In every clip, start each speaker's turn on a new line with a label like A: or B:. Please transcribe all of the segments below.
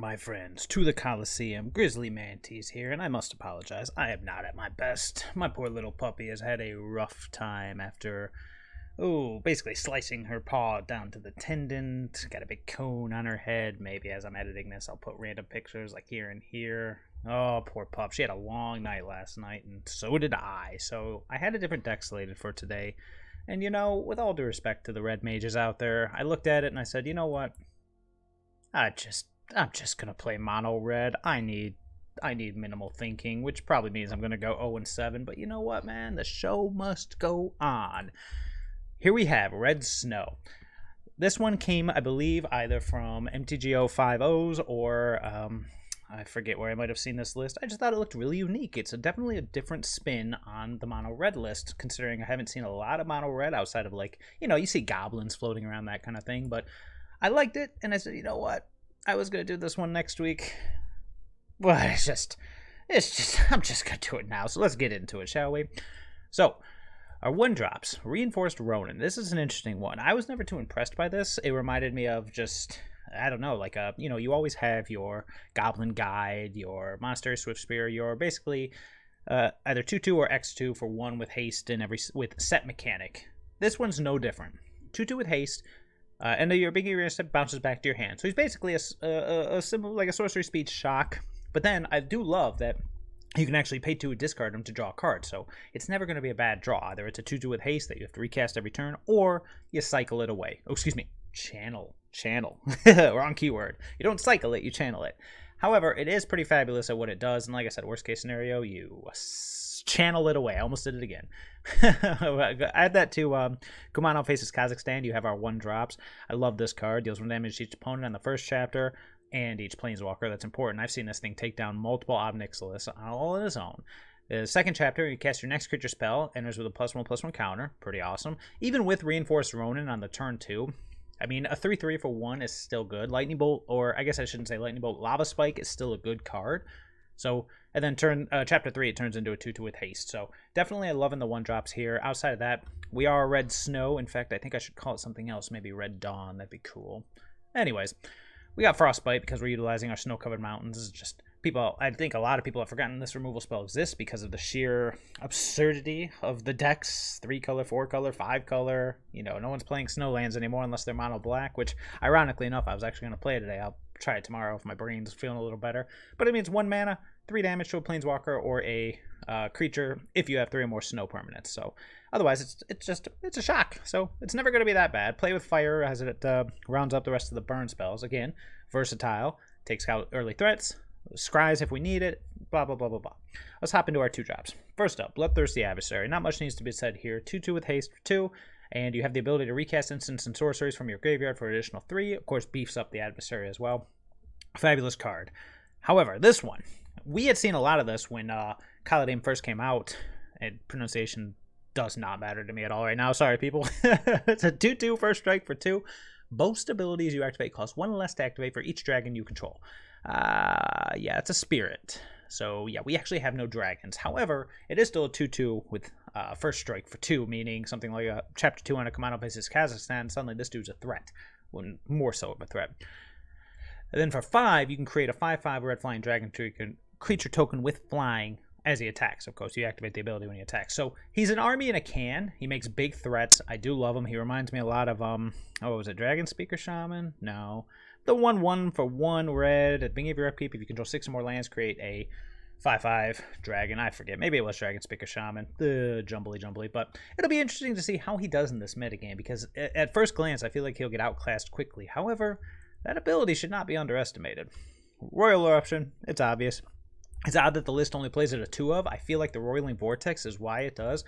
A: my friends, to the Coliseum. GrizzlyMantes here, and I must apologize. I am not at my best. My poor little puppy has had a rough time after, basically slicing her paw down to the tendon. Got a big cone on her head. Maybe as I'm editing this, I'll put random pictures like here and here. Oh, poor pup. She had a long night last night, and so did I. So I had a different deck slated for today. And, you know, with all due respect to the red mages out there, I looked at it and I said, you know what? I'm just gonna play mono red. I need minimal thinking, which probably means I'm gonna go 0-7. But you know what, man? The show must go on. Here we have Red Snow. This one came, I believe, either from MTG 050s or I forget where I might have seen this list. I just thought it looked really unique. It's definitely a different spin on the mono red list, considering I haven't seen a lot of mono red outside of, like, you know, you see goblins floating around, that kind of thing. But I liked it, and I said, you know what? I was going to do this one next week. Well, I'm just going to do it now. So let's get into it, shall we? So, our one drops, Reinforced Ronin. This is an interesting one. I was never too impressed by this. It reminded me of just, I don't know, like you know, you always have your Goblin Guide, your Monastery Swift Spear, your basically either 2/2 or X2 for 1 with haste and with set mechanic. This one's no different. 2/2 with haste. And your big area step bounces back to your hand. So he's basically a symbol, like a sorcery speed shock. But then I do love that you can actually pay 2 to discard him to draw a card. So it's never going to be a bad draw. Either it's a 2/2 with haste that you have to recast every turn, or you cycle it away. Oh, excuse me. Channel. Wrong keyword. You don't cycle it, you channel it. However, it is pretty fabulous at what it does. And like I said, worst case scenario, you channel it away. I almost did it again. Add that to Kumano faces Kazakhstan. You have our 1 drops. I love this card. Deals 1 damage to each opponent on the first chapter and each planeswalker. That's important. I've seen this thing take down multiple Obnixilis all on its own. The second chapter, you cast your next creature spell, enters with a +1/+1 counter. Pretty awesome. Even with Reinforced Ronin on the turn 2. I mean, a 3/3 for 1 is still good. Lightning Bolt, or I guess I shouldn't say Lightning Bolt, Lava Spike is still a good card. So, and then chapter 3, it turns into a 2/2 with haste. So, definitely loving the 1 drops here. Outside of that, we are Red Snow. In fact, I think I should call it something else. Maybe Red Dawn. That'd be cool. Anyways, we got Frostbite because we're utilizing our snow-covered mountains. This is just I think a lot of people have forgotten this removal spell exists because of the sheer absurdity of the decks. 3-color, 4-color, 5-color. You know, no one's playing Snowlands anymore unless they're mono black, which, ironically enough, I was actually going to play today. I'll try it tomorrow if my brain's feeling a little better. But it means 1 mana, 3 damage to a planeswalker or a creature if you have 3 or more snow permanents. So otherwise, it's a shock. So it's never going to be that bad. Play with fire as it rounds up the rest of the burn spells. Again, versatile, takes out early threats, scries if we need it, blah, blah, blah, blah, blah. Let's hop into our 2 drops. First up, Bloodthirsty Adversary. Not much needs to be said here. 2/2 with haste for 2, and you have the ability to recast instants and sorceries from your graveyard for an additional 3. Of course, beefs up the adversary as well. Fabulous card. However, this one, we had seen a lot of this when Kaladin first came out, and pronunciation does not matter to me at all right now. Sorry, people. It's a 2/2 first strike for 2. Both abilities you activate cost 1 less to activate for each dragon you control. Yeah, it's a spirit. So, yeah, we actually have no dragons. However, it is still a 2/2 with first strike for 2, meaning something like a Chapter 2 on a Kumano faces Kazakhstan. Suddenly, this dude's a threat. Well, more so of a threat. And then for 5, you can create a 5/5 red flying dragon creature token with flying as he attacks. Of course, you activate the ability when he attacks. So he's an army in a can. He makes big threats. I do love him. He reminds me a lot of, was it Dragon Speaker Shaman? No. The 1/1 for 1 red. At the beginning of your upkeep, if you control 6 or more lands, create a 5/5 dragon. I forget. Maybe it was Dragon Speaker Shaman. Jumbly. But it'll be interesting to see how he does in this metagame, because at first glance, I feel like he'll get outclassed quickly. However, that ability should not be underestimated. Roil Eruption, it's obvious. It's odd that the list only plays it a 2 of. I feel like the Roiling Vortex is why it does.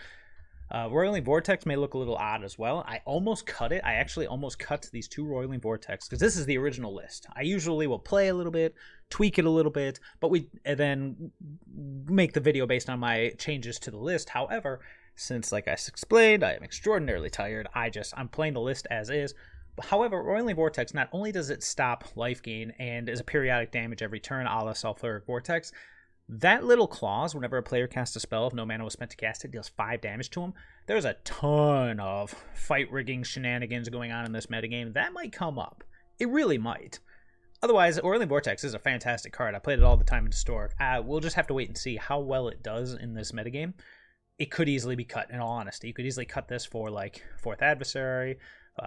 A: Roiling Vortex may look a little odd as well. I almost cut it. I actually almost cut these 2 Roiling Vortex because this is the original list. I usually will play a little bit, tweak it a little bit, but we then make the video based on my changes to the list. However, since, like I explained, I am extraordinarily tired, I'm playing the list as is. However, Roiling Vortex, not only does it stop life gain and is a periodic damage every turn a la Sulfuric Vortex, that little clause, whenever a player casts a spell, if no mana was spent to cast it, deals 5 damage to him. There's a ton of fight rigging shenanigans going on in this metagame. That might come up. It really might. Otherwise, Roiling Vortex is a fantastic card. I played it all the time in Historic. We'll just have to wait and see how well it does in this metagame. It could easily be cut, in all honesty. You could easily cut this for, like, 4th Adversary,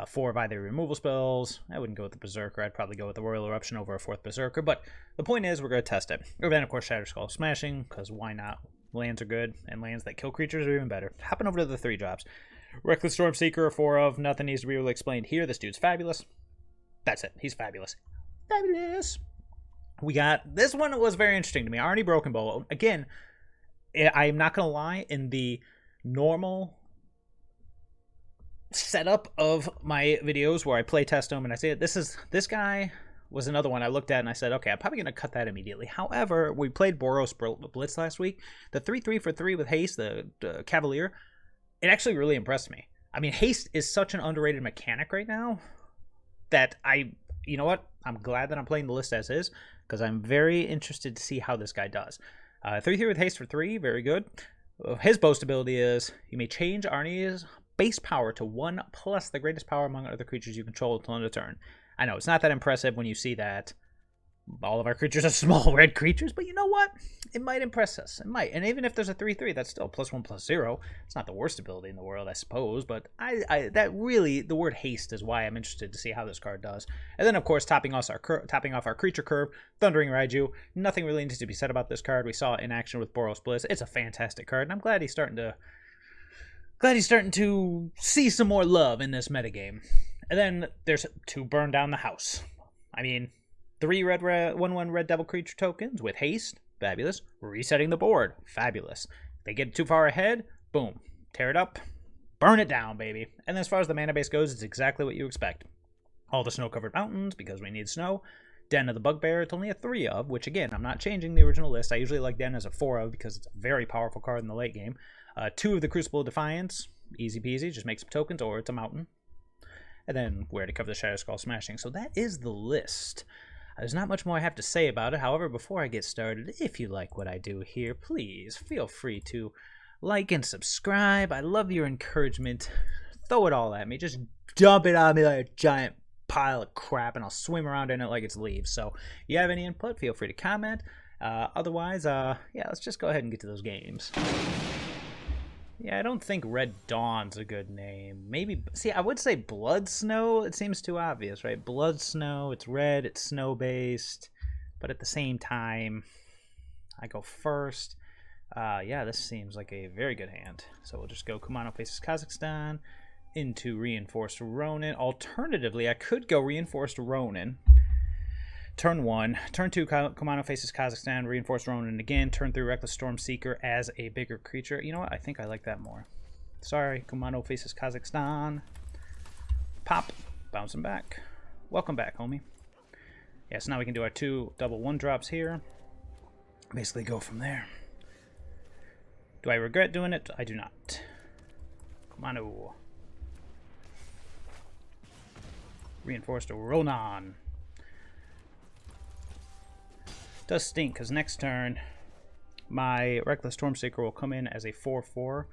A: 4 of either removal spells. I wouldn't go with the Berserker. I'd probably go with the Roil Eruption over a 4th Berserker. But the point is, we're going to test it. Or then, of course, Shatterskull Smashing, because why not? Lands are good, and lands that kill creatures are even better. Hopping over to the 3 drops. Reckless Stormseeker, 4 of. Nothing needs to be really explained here. This dude's fabulous. That's it. He's fabulous. Fabulous. We got... This one was very interesting to me. Arni Brokenbrow. Again, I'm not going to lie. In the normal setup of my videos where I play test them and I say this guy was another one I looked at and I said, okay, I'm probably going to cut that immediately. However, we played Boros Blitz last week. The 3/3 for 3 with haste, the Cavalier, it actually really impressed me. I mean, haste is such an underrated mechanic right now that you know what? I'm glad that I'm playing the list as is, because I'm very interested to see how this guy does. 3/3 with haste for 3, very good. His boast ability is, you may change Arni's base power to 1 plus the greatest power among other creatures you control until end of turn. I know, it's not that impressive when you see that all of our creatures are small red creatures, but you know what? It might impress us. It might. And even if there's a 3/3, that's still +1/+0. It's not the worst ability in the world, I suppose, but that really, the word haste is why I'm interested to see how this card does. And then, of course, topping off our creature curve, Thundering Raiju. Nothing really needs to be said about this card. We saw it in action with Boros Blitz. It's a fantastic card, and I'm glad he's starting to see some more love in this metagame. And then there's 2 burn down the house. I mean, 3 red 1/1 red devil creature tokens with haste, fabulous. Resetting the board, fabulous. They get too far ahead, boom, tear it up, burn it down, baby. And as far as the mana base goes, it's exactly what you expect. All the snow-covered mountains, because we need snow. Den of the Bugbear, it's only a 3 of, which again, I'm not changing the original list. I usually like Den as a 4 of because it's a very powerful card in the late game. 2 of the Crucible Defiance, easy peasy, just make some tokens, or it's a mountain. And then where to cover the Shatterskull Smashing. So that is the list. There's not much more I have to say about it. However, before I get started, if you like what I do here, please feel free to like and subscribe. I love your encouragement. Throw it all at me. Just dump it on me like a giant pile of crap, and I'll swim around in it like it's leaves. So if you have any input, feel free to comment. Otherwise, yeah, let's just go ahead and get to those games. Yeah, I don't think Red Dawn's a good name. Maybe, see, I would say Blood Snow. It seems too obvious, right? Blood Snow, it's red, it's snow-based. But at the same time, I go first. Yeah, this seems like a very good hand. So we'll just go Kumano faces Kazakhstan into Reinforced Ronin. Alternatively, I could go Reinforced Ronin. Turn 1. Turn 2, Kumano faces Kazakhstan, Reinforced Ronin again. Turn 3, Reckless Stormseeker as a bigger creature. You know what? I think I like that more. Sorry, Kumano faces Kazakhstan. Pop. Bouncing back. Welcome back, homie. Yeah, so now we can do our 2 double 1-drops here. Basically go from there. Do I regret doing it? I do not. Kumano. Reinforced Ronin. Does stink, because next turn my Reckless Stormseeker will come in as a 4/4.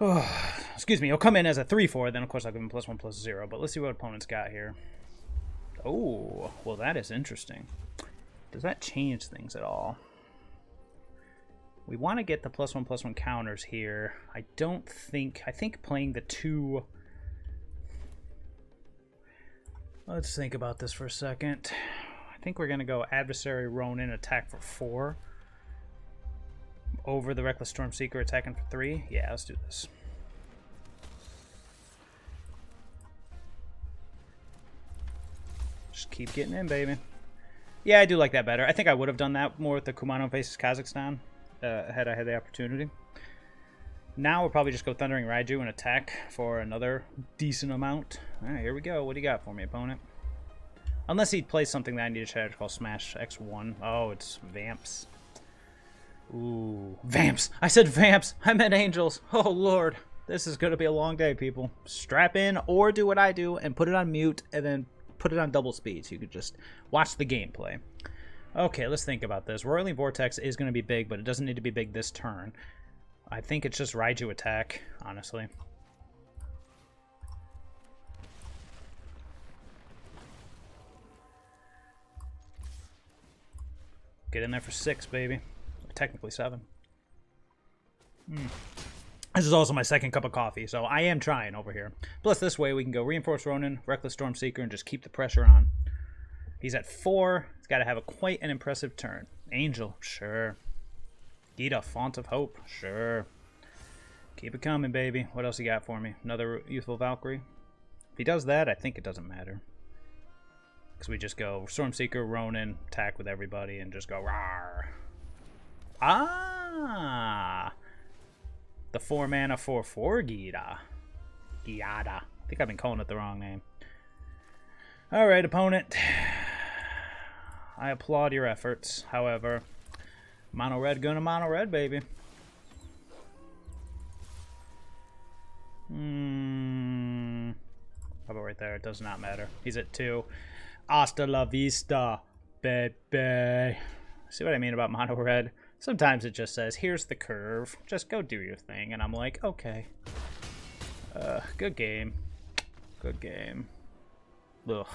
A: Oh, excuse me, he'll come in as a 3/4, then of course I'll give him +1/+0, but let's see what opponent's got here. Oh, well that is interesting. Does that change things at all? We want to get the +1/+1 counters here. I think playing the 2... Let's think about this for a second. I think we're going to go Adversary Ronin, attack for 4. Over the Reckless Stormseeker, attacking for 3. Yeah, let's do this. Just keep getting in, baby. Yeah, I do like that better. I think I would have done that more with the Kumano faces Kazakhstan had I had the opportunity. Now we'll probably just go Thundering Raiju and attack for another decent amount. Alright, here we go. What do you got for me, opponent? Unless he plays something that I need to Shatterskull Smash X1. Oh, it's Vamps. Ooh, Vamps! I said Vamps! I meant Angels! Oh, Lord. This is going to be a long day, people. Strap in or do what I do and put it on mute and then put it on double speed so you could just watch the gameplay. Okay, let's think about this. Roiling Vortex is going to be big, but it doesn't need to be big this turn. I think it's just Raiju attack, honestly. Get in there for 6, baby. Technically 7. This is also my second cup of coffee, so I am trying over here. Plus, this way we can go Reinforced Ronin, Reckless Stormseeker, and just keep the pressure on. He's at 4. He's got to have quite an impressive turn. Angel, sure. Gita, Font of Hope, sure. Keep it coming, baby. What else you got for me? Another Youthful Valkyrie? If he does that, I think it doesn't matter. Because we just go Stormseeker, Ronin, attack with everybody, and just go rawr. Ah! The 4-mana 4/4 Gita. Giada. I think I've been calling it the wrong name. Alright, opponent. I applaud your efforts. However, Mono Red gonna Mono Red, baby. How about right there? It does not matter. He's at 2. Hasta la vista, baby. See what I mean about Mono Red? Sometimes it just says, here's the curve. Just go do your thing. And I'm like, okay. Good game. Good game. Ugh.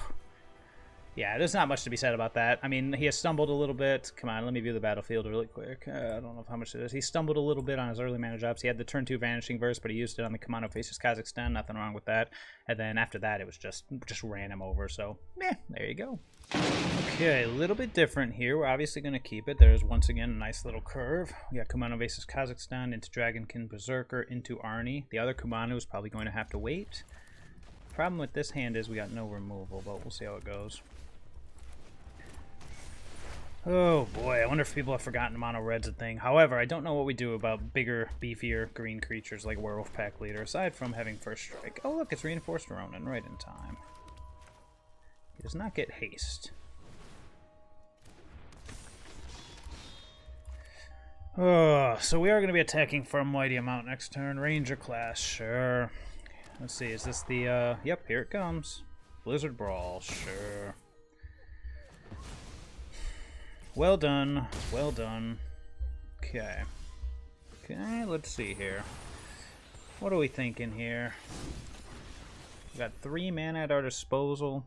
A: Yeah, there's not much to be said about that. I mean, he has stumbled a little bit. Come on, let me view the battlefield really quick. I don't know how much it is. He stumbled a little bit on his early mana drops. He had the turn 2 Vanishing Verse, but he used it on the Kumano faces Kazakhstan. Nothing wrong with that. And then after that, it was just ran him over. So, meh, there you go. Okay, a little bit different here. We're obviously going to keep it. There's once again a nice little curve. We got Kumano faces Kazakhstan into Dragonkin Berserker into Arni. The other Kumano is probably going to have to wait. Problem with this hand is we got no removal, but we'll see how it goes. Oh boy, I wonder if people have forgotten Mono Red's a thing. However, I don't know what we do about bigger, beefier green creatures like Werewolf Pack Leader, aside from having first strike. Oh look, it's Reinforced Ronin right in time. He does not get haste. Oh, so we are going to be attacking for a mighty amount next turn. Ranger class, sure. Let's see, is this the, yep, here it comes. Blizzard Brawl, sure. Well done. Well done. Okay. Okay, let's see here. What are we thinking here? We got 3 mana at our disposal.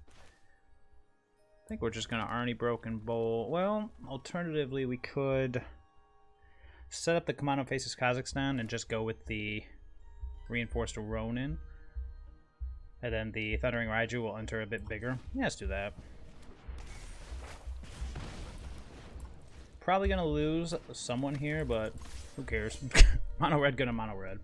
A: I think we're just going to Arni Brokenbrow. Well, alternatively, we could set up the Kumano faces Kazakhstan and just go with the Reinforced Ronin. And then the Thundering Raiju will enter a bit bigger. Yeah, let's do that. Probably gonna lose someone here, but who cares? Mono Red gonna Mono Red.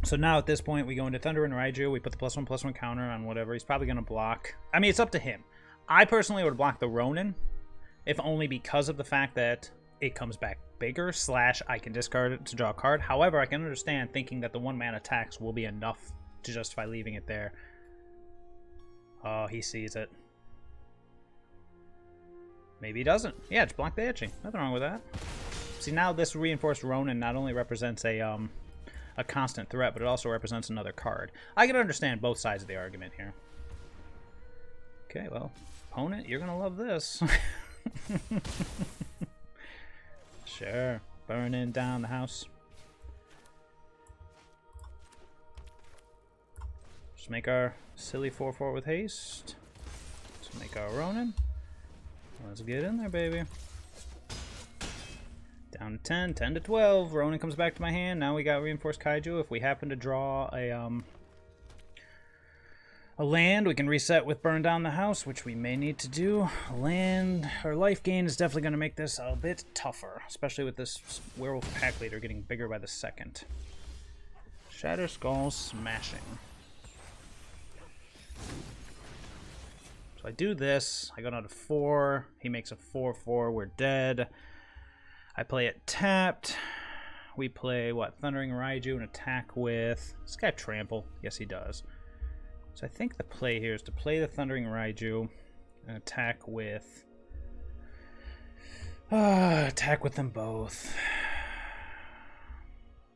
A: So now at this point we go into Thundering Raiju, we put the +1/+1 counter on whatever. He's probably gonna block. I mean, it's up to him. I personally would block the Ronin, if only because of the fact that it comes back bigger, / I can discard it to draw a card. However, I can understand thinking that the 1-mana attacks will be enough to justify leaving it there. Oh, he sees it. Maybe he doesn't. Yeah, just block the etching. Nothing wrong with that. See, now this Reinforced Ronin not only represents a constant threat, but it also represents another card. I can understand both sides of the argument here. Okay, well, opponent, you're gonna love this. Sure. Burning down the house. Just make our silly 4/4 with haste. Let's make our Ronin. Let's get in there, baby. Down to 10, 10 to 12. Ronin comes back to my hand. Now we got Reinforced Kaiju. If we happen to draw a land, we can reset with Burn Down the House, which we may need to do. Land or life gain is definitely going to make this a bit tougher, especially with this Werewolf Pack Leader getting bigger by the second. Shatterskull Smashing. So I do this, I go down to 4, he makes a 4/4, we're dead. I play it tapped. We play, what, Thundering Raiju and attack with... This guy Trample. Yes, he does. So I think the play here is to play the Thundering Raiju and attack with... attack with them both.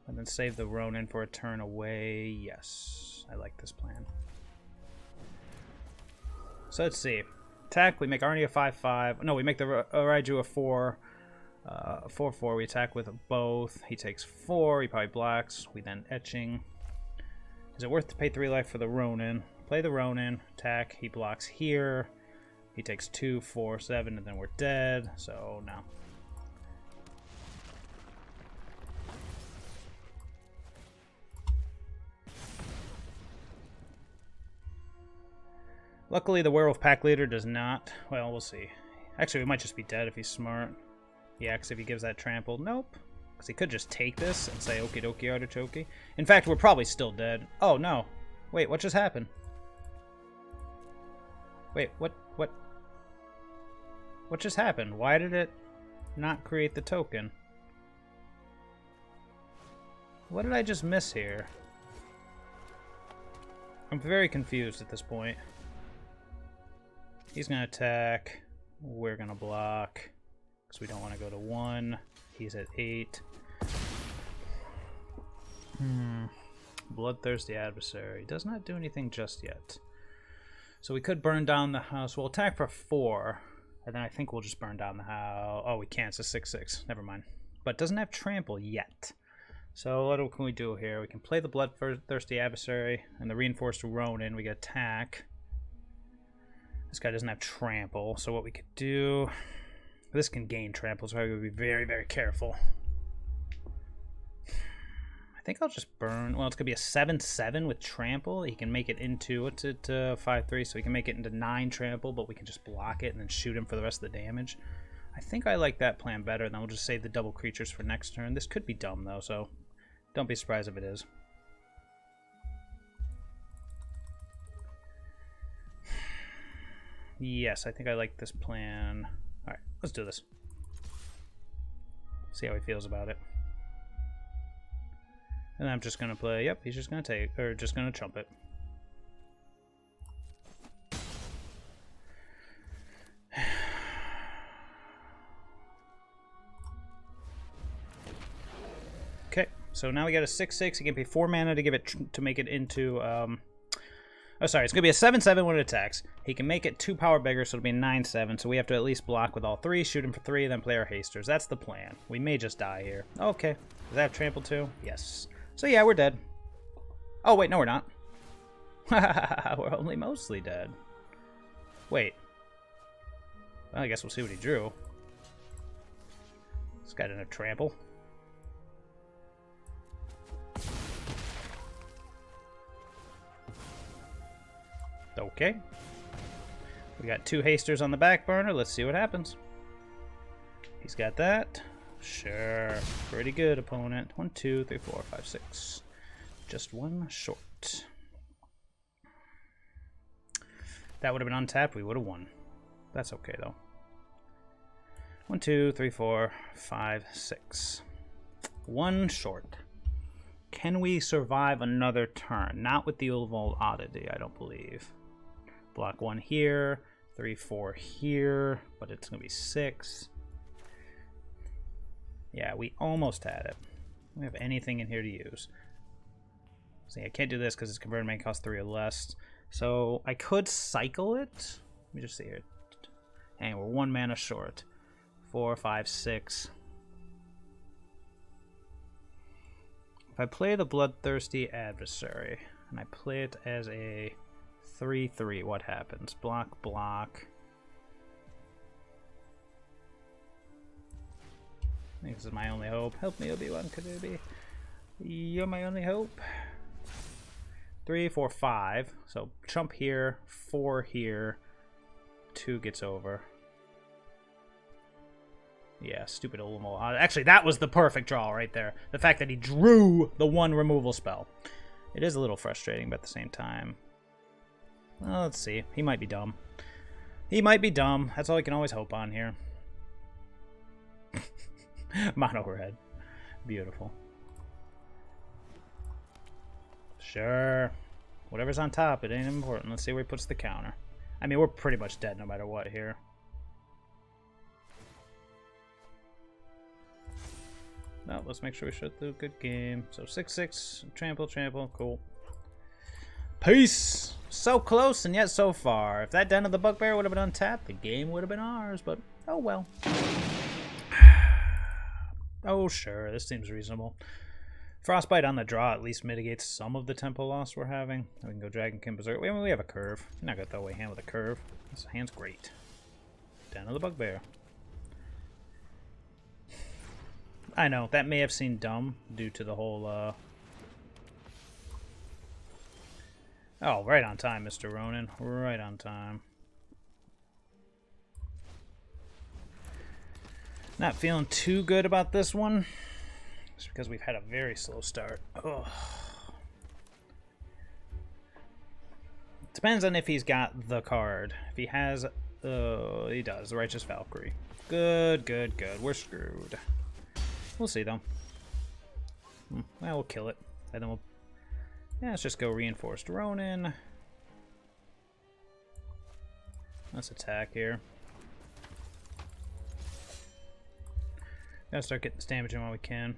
A: And then save the Ronin for a turn away. Yes, I like this plan. So let's see. Attack, we make Arni a 5/5. No, we make the Raiju a 4/4. We attack with both. He takes 4. He probably blocks. We then etching. Is it worth to pay 3 life for the Ronin? Play the Ronin, attack, he blocks here. He takes 2, 4, 7, and then we're dead, so no. Luckily, the Werewolf Pack Leader does not. Well, we'll see. Actually, we might just be dead if he's smart. Yeah, because if he gives that trample, nope. Because he could just take this and say, okie dokie artichoke. In fact, we're probably still dead. Oh, no. Wait, what just happened? Wait, what just happened? Why did it not create the token? What did I just miss here? I'm very confused at this point. He's going to attack. We're going to block. Because we don't want to go to 1. He's at 8. Bloodthirsty Adversary. Does not do anything just yet. So we could burn down the house. We'll attack for 4. And then I think we'll just burn down the house. Oh, we can't. It's a 6/6. Never mind. But doesn't have trample yet. So what can we do here? We can play the Bloodthirsty Adversary and the Reinforced Ronin. We get attack. This guy doesn't have trample. So what we could do... This can gain trample, so I would be very, very careful. I think I'll just burn... Well, it's going to be a 7/7 with trample. He can make it into... What's it? 5/3, so he can make it into 9 trample, but we can just block it and then shoot him for the rest of the damage. I think I like that plan better, and then we'll just save the double creatures for next turn. This could be dumb, though, so don't be surprised if it is. Yes, I think I like this plan. Alright, let's do this. See how he feels about it. And I'm just going to play, yep, he's just going to take, or just going to chump it. Okay, so now we got a 6/6. He can pay 4 mana to give it to make it into oh, sorry, it's going to be a 7/7 when it attacks. He can make it 2 power bigger, so it'll be a 9/7, so we have to at least block with all 3, shoot him for 3, then play our hasters. That's the plan. We may just die here. Okay. Does that have trample too? Yes. So yeah, we're dead. Oh, wait, no we're not. We're only mostly dead. Wait. Well, I guess we'll see what he drew. This guy didn't have trample. Okay. We got 2 hasters on the back burner. Let's see what happens. He's got that. Sure. Pretty good, opponent. 1, 2, 3, 4, 5, 6. Just 1 short. That would have been untapped. We would have won. That's okay, though. 1, 2, 3, 4, 5, 6. 1 short. Can we survive another turn? Not with the Ulval Oddity, I don't believe. Block 1 here, 3, 4 here, but it's going to be 6. Yeah, we almost had it. We have anything in here to use. See, I can't do this because its converted mana costs 3 or less. So I could cycle it. Let me just see here. And we're 1 mana short. 4, 5, 6. If I play the Bloodthirsty Adversary, and I play it as a 3/3, what happens? Block, block. I think this is my only hope. Help me, Obi-Wan Kenobi. You're my only hope. 3, 4, 5. So chump here, 4 here. 2 gets over. Yeah, stupid Ulmo. Actually, that was the perfect draw right there. The fact that he drew the 1 removal spell. It is a little frustrating, but at the same time... Well, let's see. He might be dumb. He might be dumb. That's all I can always hope on here. Mono Red. Beautiful. Sure. Whatever's on top, it ain't important. Let's see where he puts the counter. I mean, we're pretty much dead no matter what here. No, let's make sure we shut the good game. So 6/6, trample, trample, cool. Peace! So close and yet so far. If that den of the Bugbear would have been untapped, the game would have been ours, but oh well. Oh sure, this seems reasonable. Frostbite on the draw at least mitigates some of the tempo loss we're having. We can go Dragonkin Berserker. We have a curve. You're not going to throw away hand with a curve. This hand's great. Down to the Bugbear. I know, that may have seemed dumb due to the whole, Oh, right on time, Mr. Ronin. Right on time. Not feeling too good about this one. Just because we've had a very slow start. Oh. Depends on if he's got the card. If he has, he does. The Righteous Valkyrie. Good, good, good. We're screwed. We'll see, though. Well, we'll kill it. And then we'll... Yeah, let's just go Reinforced Ronin. Let's attack here. Gotta start getting this damage in while we can.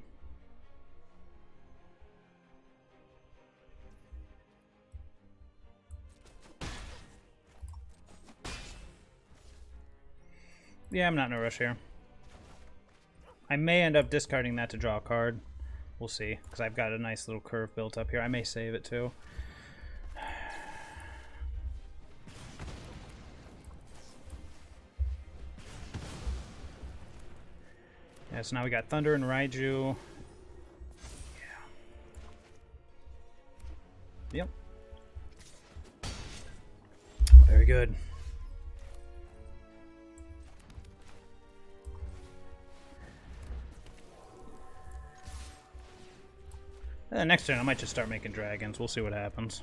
A: Yeah, I'm not in a rush here. I may end up discarding that to draw a card. We'll see, because I've got a nice little curve built up here. I may save it too. Yeah, so now we got Thundering Raiju. Yeah. Yep. Very good. Next turn, I might just start making dragons. We'll see what happens.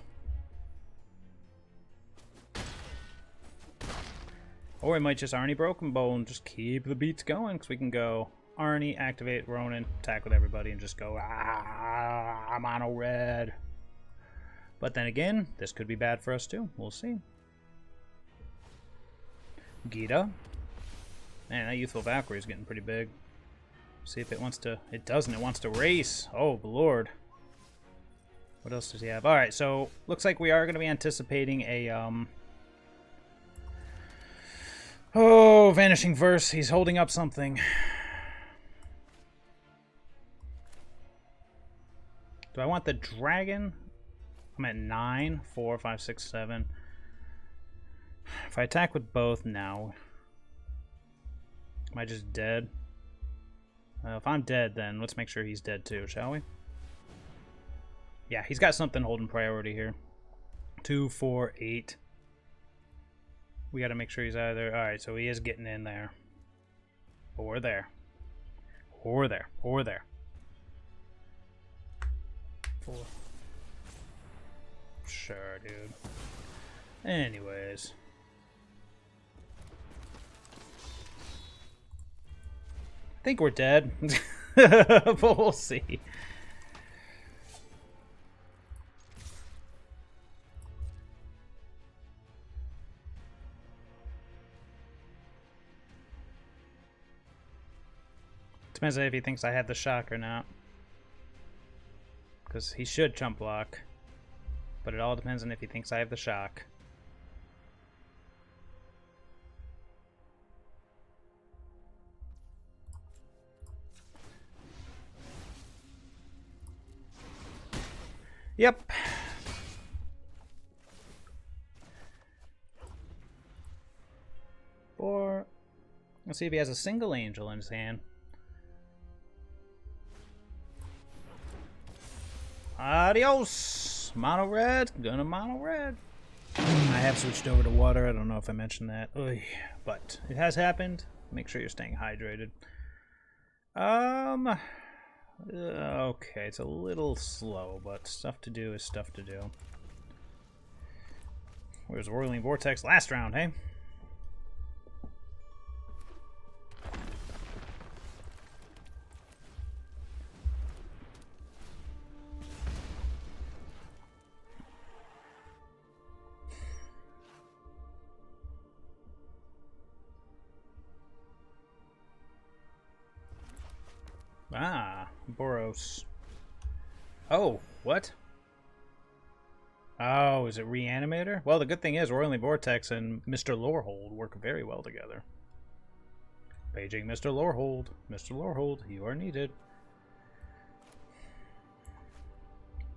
A: Or we might just Arni Brokenbrow and just keep the beats going, because we can go Arni, activate Ronin, attack with everybody, and just go, ah, Mono Red. But then again, this could be bad for us too. We'll see. Gita. Man, that Youthful Valkyrie is getting pretty big. See if it wants to... It doesn't. It wants to race. Oh, lord. What else does he have? Alright, so looks like we are going to be anticipating a... Oh, Vanishing Verse. He's holding up something. Do I want the dragon? I'm at 9, 4, 5, 6, 7. If I attack with both now... Am I just dead? If I'm dead, then let's make sure he's dead too, shall we? Yeah, he's got something holding priority here. 2, 4, 8. We got to make sure he's either... Alright, so he is getting in there. Or there. Or there. Or there. 4. Sure, dude. Anyways. I think we're dead. But we'll see. Depends on if he thinks I have the shock or not. Because he should chump block. But it all depends on if he thinks I have the shock. Yep. Or let's see if he has a single angel in his hand. Adios! Mono Red. Gonna Mono Red. I have switched over to water. I don't know if I mentioned that. Oy. But it has happened. Make sure you're staying hydrated. Okay, it's a little slow, but stuff to do is stuff to do. Where's Roiling Vortex last round, hey? Ah, Boros. Oh, what? Oh, is it Reanimator? Well, the good thing is Roiling Vortex and Mr. Lorehold work very well together. Paging Mr. Lorehold. Mr. Lorehold, you are needed.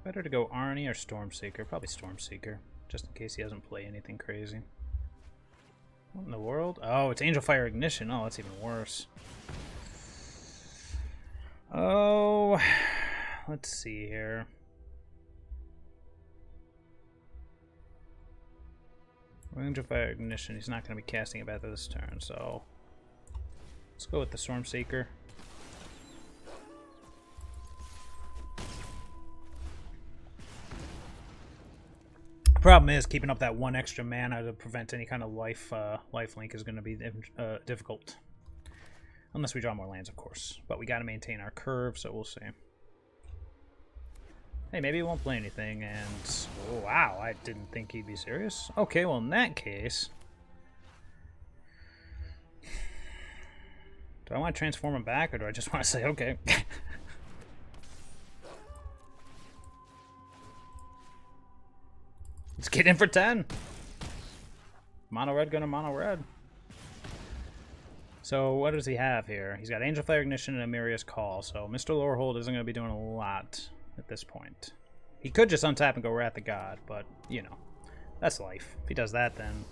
A: Better to go Arni or Stormseeker? Probably Stormseeker, just in case he doesn't play anything crazy. What in the world? Oh, it's Angel Fire Ignition. Oh, that's even worse. Oh, let's see here. Angel Fire Ignition. He's not going to be casting it back this turn, so let's go with the Stormseeker. Problem is, keeping up that one extra mana to prevent any kind of life link is going to be difficult. Unless we draw more lands, of course. But we got to maintain our curve, so we'll see. Hey, maybe he won't play anything, and... Oh, wow, I didn't think he'd be serious. Okay, well, in that case... Do I want to transform him back, or do I just want to say, okay? Let's get in for 10. Mono red gonna mono red. So what does he have here? He's got Angel Fire Ignition and Amiria's Call. So Mr. Lorehold isn't going to be doing a lot at this point. He could just untap and go Wrath of God, but, you know, that's life. If he does that, then...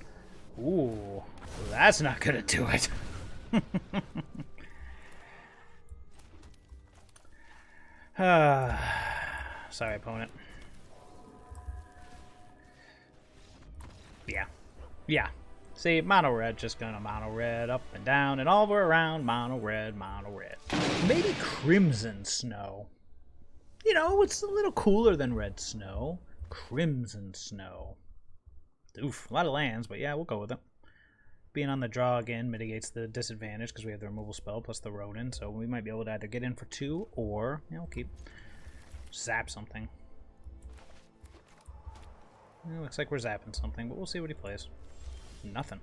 A: Ooh, that's not going to do it. Sorry, opponent. Yeah. See, mono red, just gonna mono red up and down and all around. Mono red, mono red. Maybe Crimson Snow. You know, it's a little cooler than Red Snow. Crimson Snow. Oof, a lot of lands, but yeah, we'll go with it. Being on the draw again mitigates the disadvantage because we have the removal spell plus the Ronin, so we might be able to either get in for 2 or, you know, zap something. It looks like we're zapping something, but we'll see what he plays. Nothing.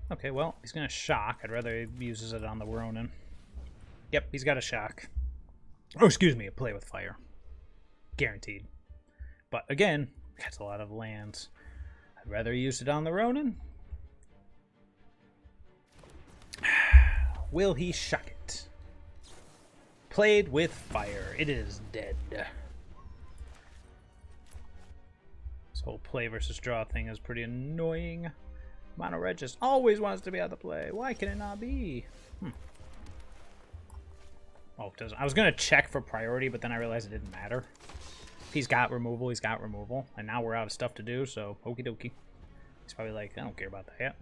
A: Okay, well, he's going to shock. I'd rather he uses it on the Ronin. Yep, he's got a shock. Oh, excuse me, a play with fire. Guaranteed. But again, that's a lot of lands. I'd rather he used it on the Ronin. Will he shock it? Played with fire. It is dead. This whole play versus draw thing is pretty annoying. Mono red just always wants to be out of play. Why can it not be? Oh, it doesn't. I was going to check for priority, but then I realized it didn't matter. If he's got removal, he's got removal. And now we're out of stuff to do, so okie dokie. He's probably like, I don't care about that.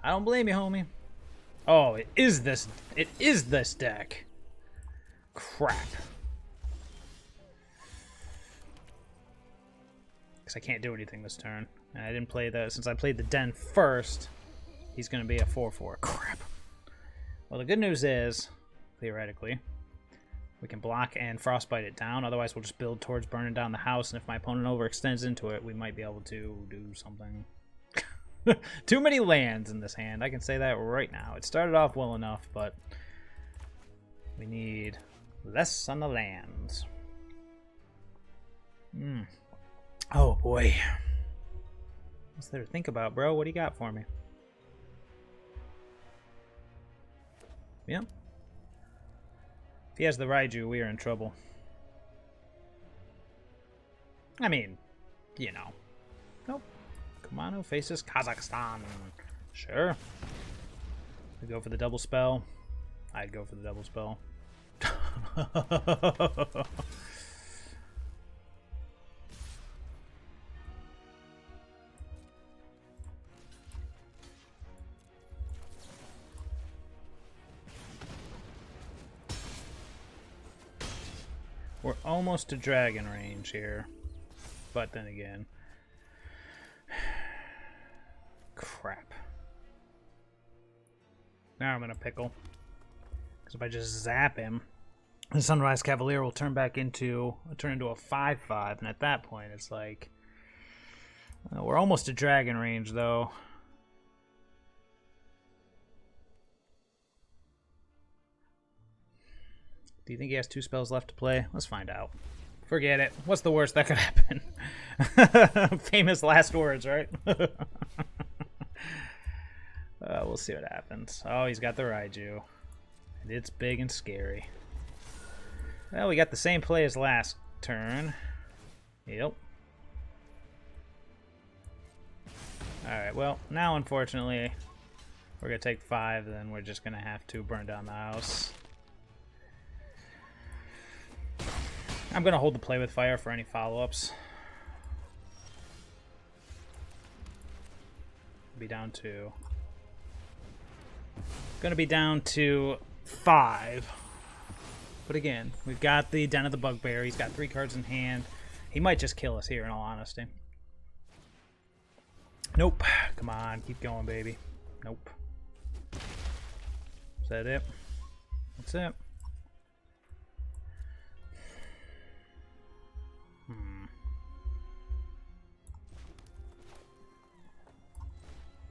A: I don't blame you, homie. Oh, it is this deck. Crap. I can't do anything this turn. And I didn't play since I played the Den first, he's going to be a 4/4. Crap. Well, the good news is, theoretically, we can block and frostbite it down. Otherwise, we'll just build towards burning down the house. And if my opponent overextends into it, we might be able to do something. Too many lands in this hand. I can say that right now. It started off well enough, but we need less on the lands. Oh boy. What's there to think about, bro? What do you got for me? Yep. If he has the Raiju, we are in trouble. I mean, you know. Nope. Kumano faces Kazakhstan. Sure. We go for the double spell. I'd go for the double spell. We're almost to dragon range here. But then again. Crap. Now I'm in a pickle. Because if I just zap him, the Sunrise Cavalier will turn into a 5/5. And at that point, it's like... we're almost to dragon range, though. Do you think he has 2 spells left to play? Let's find out. Forget it. What's the worst that could happen? Famous last words, right? We'll see what happens. Oh, he's got the Raiju. And it's big and scary. Well, we got the same play as last turn. Yep. Alright, well, now unfortunately, we're going to take 5, then we're just going to have to burn down the house. I'm going to hold the play with fire for any follow-ups. Be down to... Going to be down to 5. But again, we've got the Den of the Bugbear. He's got 3 cards in hand. He might just kill us here, in all honesty. Nope. Come on, keep going, baby. Nope. Is that it? That's it.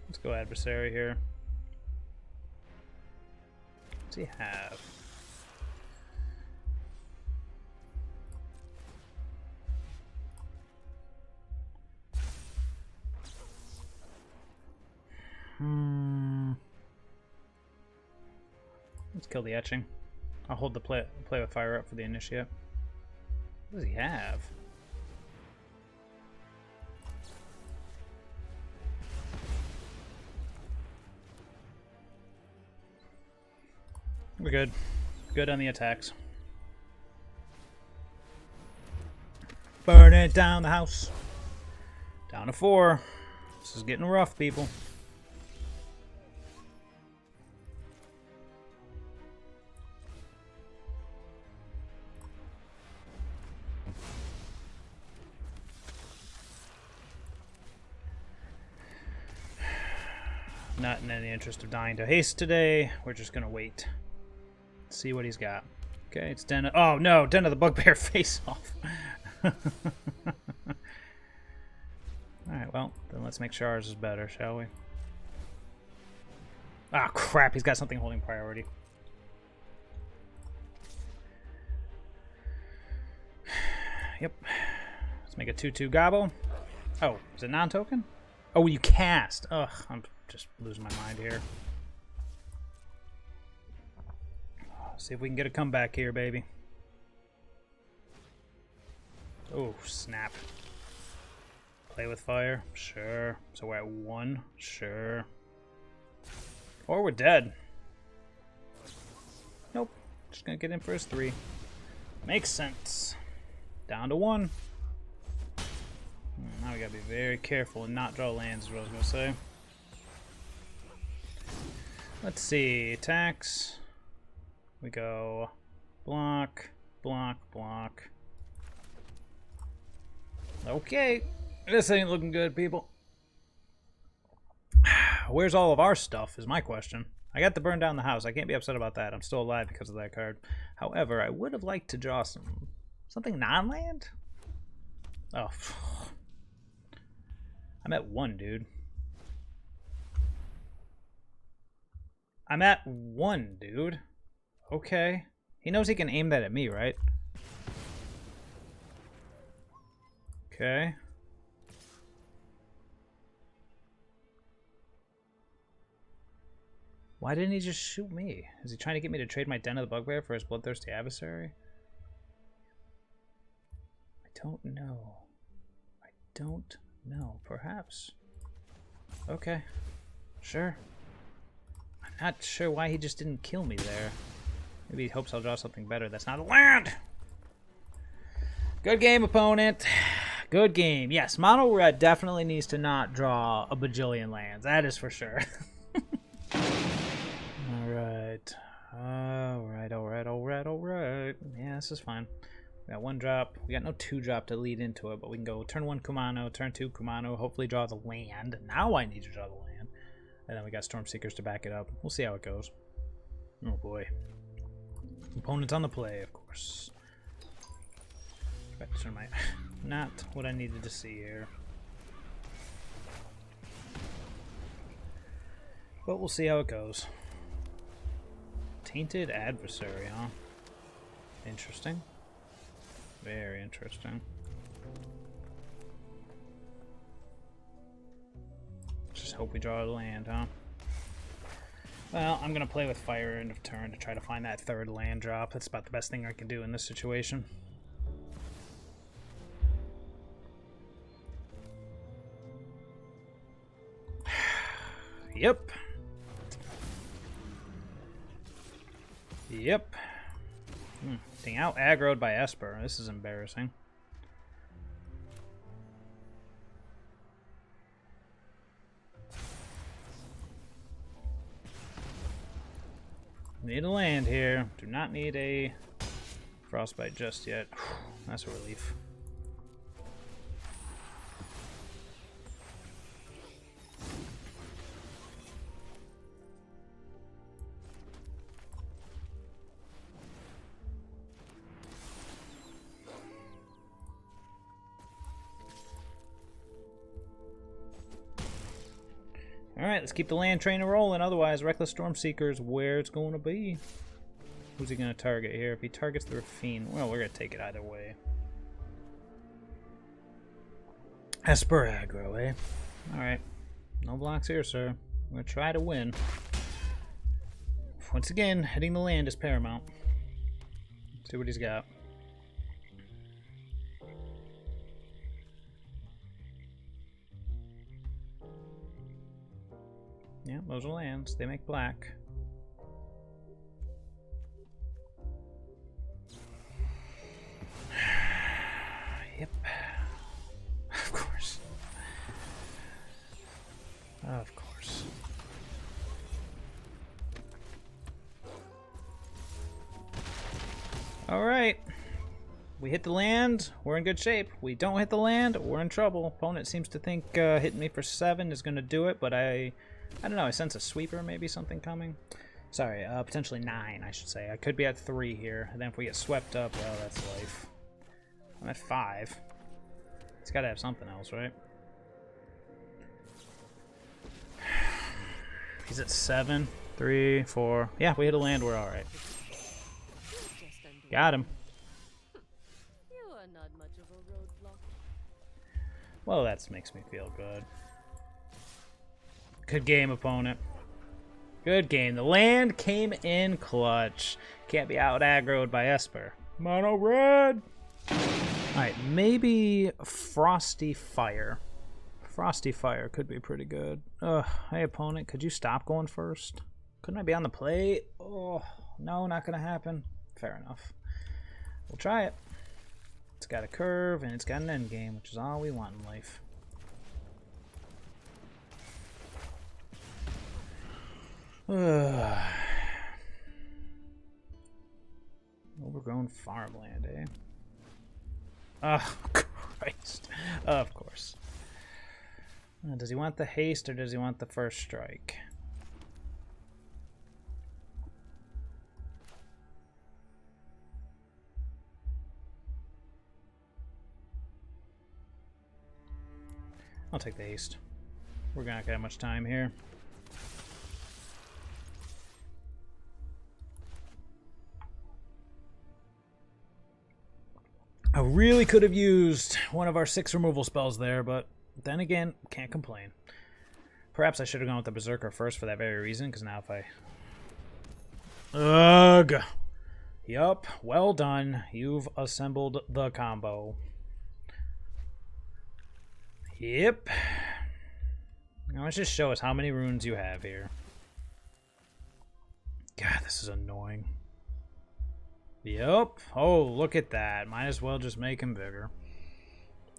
A: Let's go Adversary here. What's he have? Let's kill the etching. I'll hold the play with fire up for the initiate. What does he have? We're good. Good on the attacks. Burn it down the house. Down to 4. This is getting rough, people. Not in any interest of dying to haste today. We're just gonna wait. See what he's got. Okay, it's Den of... Oh, no! Den of the Bugbear face-off. Alright, well, then let's make sure ours is better, shall we? Ah, crap! He's got something holding priority. Yep. Let's make a 2/2 gobble. Oh, is it non-token? Oh, you cast! Ugh, I'm just losing my mind here. See if we can get a comeback here, baby. Oh, snap. Play with fire? Sure. So we're at 1? Sure. Or we're dead. Nope. Just gonna get in for his 3. Makes sense. Down to 1. Now we gotta be very careful and not draw lands, is what I was gonna say. Let's see. Attacks. We go block, block, block. Okay, this ain't looking good, people. Where's all of our stuff is my question. I got to burn down the house. I can't be upset about that. I'm still alive because of that card. However, I would have liked to draw something non-land. Oh, I'm at 1, dude. I'm at 1, dude. Okay. He knows he can aim that at me, right? Okay. Why didn't he just shoot me? Is he trying to get me to trade my Den of the Bugbear for his Bloodthirsty Adversary? I don't know. I don't know. Perhaps. Okay. Sure. I'm not sure why he just didn't kill me there. Maybe he hopes I'll draw something better. That's not a land! Good game, opponent. Good game. Yes, Mono Red definitely needs to not draw a bajillion lands. That is for sure. Alright. Alright. Yeah, this is fine. We got 1 drop. We got no 2 drop to lead into it, but we can go turn 1 Kumano, turn 2 Kumano, hopefully draw the land. Now I need to draw the land. And then we got Stormseekers to back it up. We'll see how it goes. Oh boy. Opponents on the play, of course. Not what I needed to see here. But we'll see how it goes. Tainted Adversary, huh? Interesting. Very interesting. Just hope we draw a land, huh? Well, I'm going to play with fire end of turn to try to find that 3rd land drop. That's about the best thing I can do in this situation. Yep. Yep. Being out aggroed by Esper. This is embarrassing. Need a land here. Do not need a frostbite just yet. That's a relief. Alright, let's keep the land train rolling. Otherwise, Reckless Stormseeker is where it's going to be. Who's he going to target here? If he targets the Rafine, well, we're going to take it either way. Esper aggro, eh? Alright. No blocks here, sir. I'm going to try to win. Once again, hitting the land is paramount. See what he's got. Yeah, those are lands. They make black. Yep. Of course. Of course. Alright. We hit the land, we're in good shape. We don't hit the land, we're in trouble. Opponent seems to think hitting me for 7 is going to do it, but I don't know, I sense a sweeper, maybe something coming. Sorry, potentially 9, I should say. I could be at 3 here, and then if we get swept up, well, that's life. I'm at 5. He's got to have something else, right? He's at 7, 3, 4. Yeah, we hit a land, we're alright. Got him.
B: You are not much of a roadblock.
A: Well, that makes me feel good. Good game, opponent. Good game. The land came in clutch. Can't be out aggroed by Esper. Mono Red! Alright, maybe Frosty Fire. Frosty Fire could be pretty good. Ugh, hey opponent, could you stop going first? Couldn't I be on the plate? Oh, no, not gonna happen. Fair enough. We'll try it. It's got a curve and it's got an end game, which is all we want in life. Overgrown farmland, eh? Oh, Christ. Of course. Does he want the haste or does he want the first strike? I'll take the haste. We're not gonna have much time here. I really could have used one of our 6 removal spells there, but then again, can't complain. Perhaps I should have gone with the Berserker first for that very reason, because now if I... Ugh! Yup, well done. You've assembled the combo. Yep. Now let's just show us how many runes you have here. God, this is annoying. Yep. Oh, look at that. Might as well just make him bigger.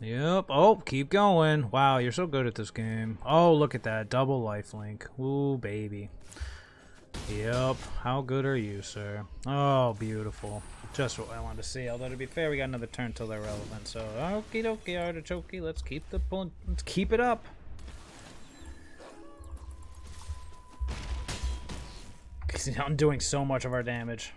A: Yep. Oh, keep going. Wow, you're so good at this game. Oh, look at that. Double lifelink. Ooh, baby. Yep. How good are you, sir? Oh, beautiful. Just what I wanted to see. Although, to be fair, we got another turn till they're relevant. So, okie dokie, artichoke. Let's keep the pulling. Let's keep it up. I'm doing so much of our damage.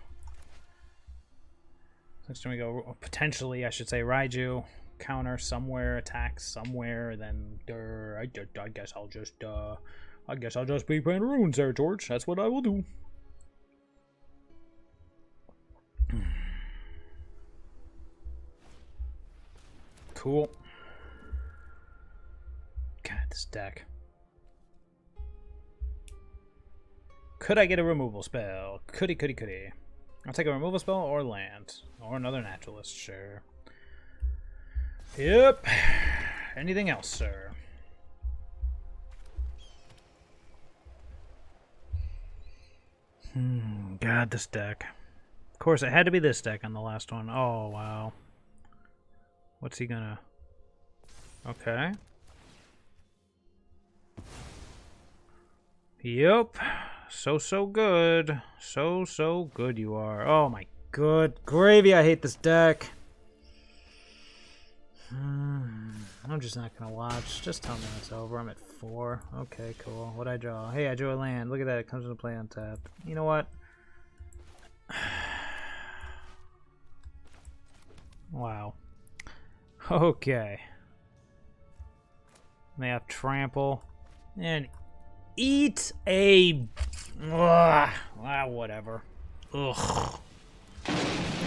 A: Next time we go, potentially, I should say, Raiju, counter somewhere, attack somewhere, then I guess I'll just be playing runes there, George. That's what I will do. Cool. God, this deck. Could I get a removal spell? Couldy. I'll take a removal spell or land. Or another naturalist, sure. Yep. Anything else, sir? God, this deck. Of course, it had to be this deck on the last one. Oh, wow. What's he gonna... Okay. Yep. So good. So good you are. Oh my good gravy, I hate this deck. I'm just not gonna watch. Just tell me it's over. I'm at 4. Okay, cool. What'd I draw? Hey, I drew a land. Look at that. It comes into play on tap. You know what? Wow. Okay. They have trample. And eat a... whatever. Ugh.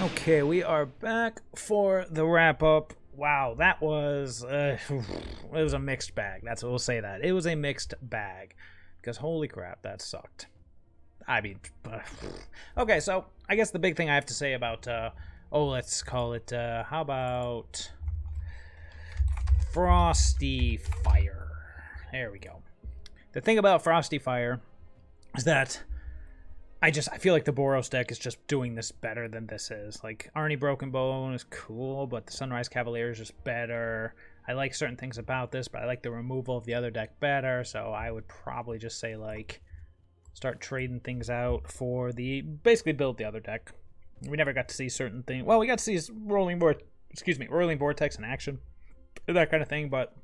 A: Okay, we are back for the wrap-up. Wow, that was... it was a mixed bag. That's what we'll say that. It was a mixed bag. Because holy crap, that sucked. I mean... Okay, so I guess the big thing I have to say about... let's call it... how about... Frosty Fire. There we go. The thing about Frosty Fire is that I feel like the Boros deck is just doing this better than this is. Like, Arni Brokenbrow is cool, but the Sunrise Cavalier is just better. I like certain things about this, but I like the removal of the other deck better, so I would probably just say, like, start trading things out for the... Basically build the other deck. We never got to see certain things. Well, we got to see Roiling Vortex in action. That kind of thing, but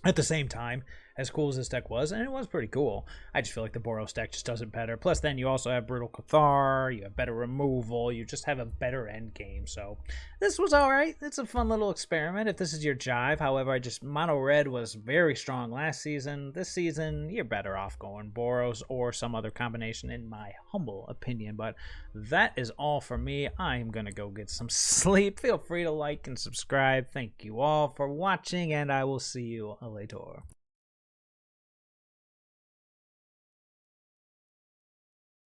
A: at the same time, as cool as this deck was, and it was pretty cool, I just feel like the Boros deck just does it better. Plus, then you also have Brutal Cathar, you have better removal, you just have a better end game. So this was alright. It's a fun little experiment if this is your jive. However, Mono Red was very strong last season. This season, you're better off going Boros or some other combination, in my humble opinion. But that is all for me. I am going to go get some sleep. Feel free to like and subscribe. Thank you all for watching, and I will see you later.